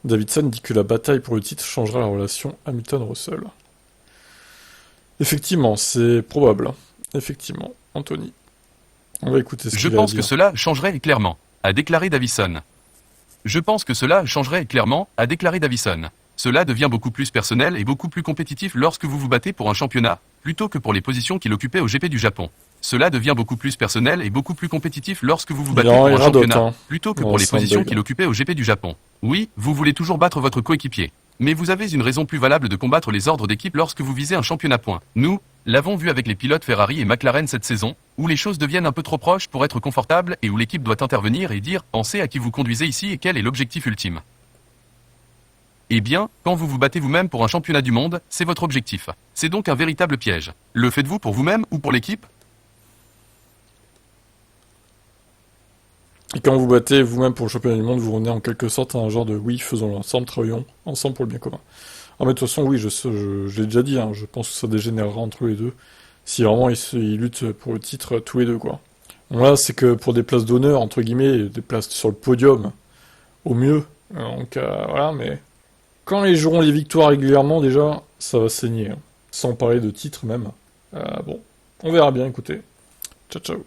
Davidson dit que la bataille pour le titre changera la relation Hamilton-Russell. Effectivement, c'est probable. Effectivement, Anthony. On va écouter ce Je qu'il a à pense que dire. cela changerait clairement, a déclaré Davison. Je pense que cela changerait clairement, a déclaré Davison. Cela devient beaucoup plus personnel et beaucoup plus compétitif lorsque vous vous battez pour un championnat, plutôt que pour les positions qu'il occupait au GP du Japon. Cela devient beaucoup plus personnel et beaucoup plus compétitif lorsque vous vous battez pour un radote, championnat, hein. plutôt que Non, pour les c'est un positions bug. qu'il occupait au GP du Japon. Oui, vous voulez toujours battre votre coéquipier. Mais vous avez une raison plus valable de combattre les ordres d'équipe lorsque vous visez un championnat point. Nous, l'avons vu avec les pilotes Ferrari et McLaren cette saison, où les choses deviennent un peu trop proches pour être confortables et où l'équipe doit intervenir et dire « Pensez à qui vous conduisez ici et quel est l'objectif ultime ». Eh bien, quand vous vous battez vous-même pour un championnat du monde, c'est votre objectif. C'est donc un véritable piège. Le faites-vous pour vous-même ou pour l'équipe? Et quand vous battez vous-même pour le championnat du monde, vous revenez en quelque sorte à un genre de oui, faisons-le ensemble, travaillons ensemble pour le bien commun. Ah, mais de toute façon, oui, je l'ai déjà dit, hein, je pense que ça dégénérera entre les deux. Si vraiment ils luttent pour le titre tous les deux, quoi. Bon, là, c'est que pour des places d'honneur, entre guillemets, des places sur le podium, au mieux. Donc, voilà, mais quand ils joueront les victoires régulièrement, déjà, ça va saigner, hein. Sans parler de titre même. Bon, on verra bien, écoutez. Ciao, ciao.